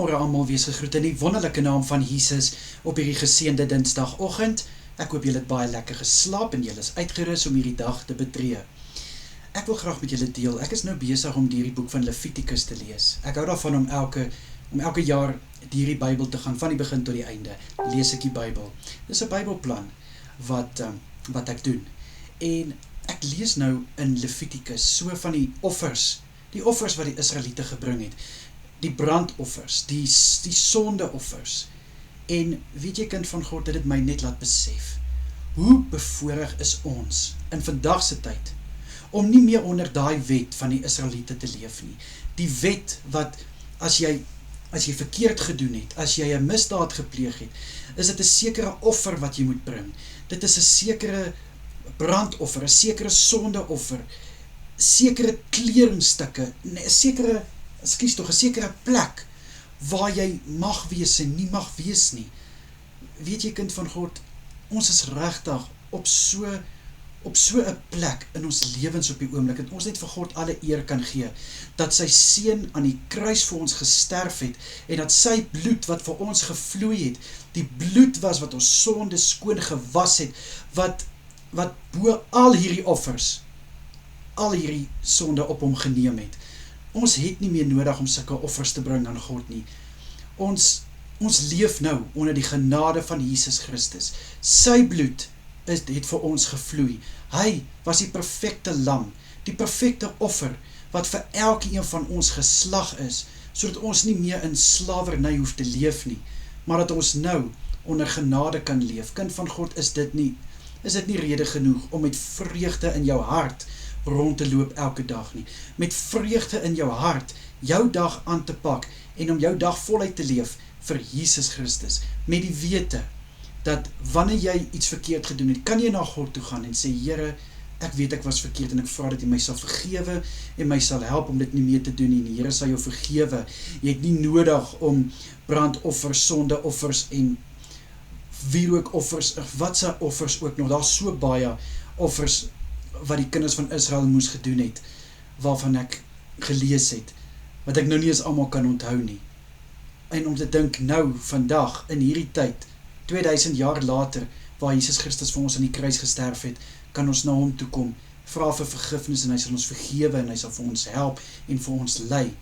Goeiemôre almal, wees gegroet in die wonderlike naam van Jesus op hierdie geseënde Dinsdagoggend. Ek hoop julle het baie lekker geslaap en julle is uitgerus om hierdie dag te betree. Ek wil graag met julle deel, ek is nou besig om die boek van Levitikus te lees. Ek hou daarvan om elke jaar die Bybel te gaan, van die begin tot die einde, lees ek die Bybel. Dis 'n Bybelplan wat ek doen. En ek lees nou in Levitikus so van die offers wat die Israeliete gebring het. Die brandoffers, die sondeoffers. En weet jy, kind van God, dit het my net laat besef, hoe bevoorreg is ons in vandagse tyd, om nie meer onder daai wet van die Israeliete te leef nie. Die wet wat, as jy verkeerd gedoen het, as jy 'n misdaad gepleeg het, is dit 'n sekere offer wat jy moet bring. Dit is 'n sekere brandoffer, 'n sekere sondeoffer, sekere kledingstukke, 'n sekere plek waar jy mag wees en nie mag wees nie. Weet jy, kind van God, ons is regtig op so 'n plek in ons lewens op die oomblik, dat ons net vir God alle eer kan gee, dat sy seun aan die kruis vir ons gesterf het, en dat sy bloed wat vir ons gevloei het, die bloed was wat ons sonde skoon gewas het, wat bo al hierdie offers, al hierdie sonde op hom geneem het. Ons het nie meer nodig om sulke offers te bring aan God nie. Ons leef nou onder die genade van Jesus Christus. Sy bloed het vir ons gevloei. Hy was die perfekte lam, die perfekte offer, wat vir elkeen van ons geslag is, sodat ons nie meer in slawerny hoef te leef nie, maar dat ons nou onder genade kan leef. Kind van God, is dit nie rede genoeg om met vreugde in jou hart rond te loop elke dag nie, met vreugde in jou hart, jou dag aan te pak, en om jou dag voluit te leef vir Jesus Christus, met die wete, dat wanneer jy iets verkeerd gedoen het, kan jy na God toe gaan en sê, Here, ek weet ek was verkeerd, en ek vra dat jy my sal vergewe, en my sal help om dit nie meer te doen nie, die Here sal jou vergewe. Jy het nie nodig om brandoffers, sondeoffers en wierookoffers, wat se offers ook nog, daar is so baie offers wat die kinders van Israel moes gedoen het, waarvan ek gelees het, wat ek nou nie eens almal kan onthou nie. En om te dink nou, vandag, in hierdie tyd, 2000 jaar later, waar Jesus Christus vir ons aan die kruis gesterf het, kan ons na hom toe kom, vra vir vergifnis, en hy sal ons vergewe, en hy sal vir ons help, en vir ons lei.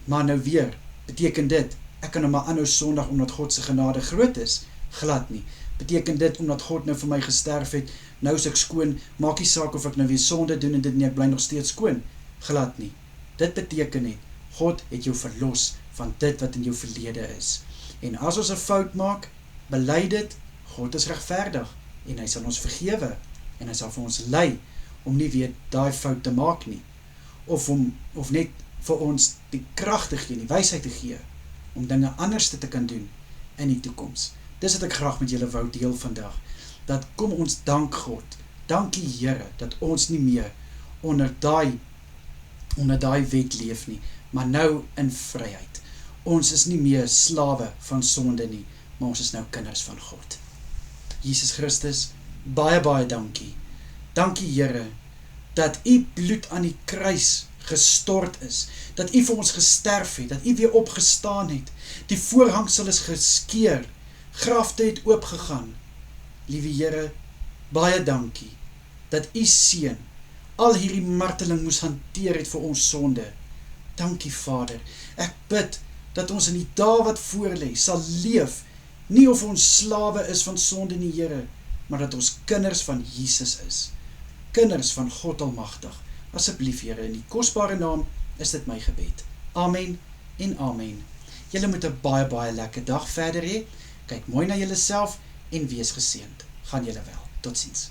Maar nou weer, beteken dit, ek kan nou maar aanhou sondig, omdat God se genade groot is? Glad nie. Beteken dit, omdat God nou vir my gesterf het, nou is ek skoon, maak nie saak of ek nou weer sonde doen, en dit nie, ek bly nog steeds skoon? Glad nie. Dit beteken net, God het jou verlos van dit wat in jou verlede is. En as ons 'n fout maak, bely dit, God is regverdig, en hy sal ons vergewe, en hy sal vir ons lei, om nie weer daai fout te maak nie, of net vir ons die krag te gee, die wysheid te gee, om dinge anders te kan doen in die toekoms. Dis wat ek graag met julle wou deel vandag, dat kom ons dank God, dankie Here, dat ons nie meer onder daai wet leef nie, maar nou in vryheid. Ons is nie meer slawe van sonde nie, maar ons is nou kinders van God. Jesus Christus, baie, baie dankie. Dankie Here, dat u bloed aan die kruis gestort is, dat u vir ons gesterf het, dat u weer opgestaan het, die voorhangsel is geskeur, grafte het oopgegaan. Liewe Here, baie dankie, dat u seun al hierdie marteling moes hanteer het vir ons sonde. Dankie Vader, ek bid, dat ons in die dae wat voorlê, sal leef, nie of ons slawe is van sonde nie Here, maar dat ons kinders van Jesus is, kinders van God Almagtig. Asseblief Here, in die kosbare naam is dit my gebed. Amen en amen. Julle moet 'n baie, baie lekker dag verder hê. Kyk mooi na julleself en wees geseënd. Gaan julle wel. Totsiens.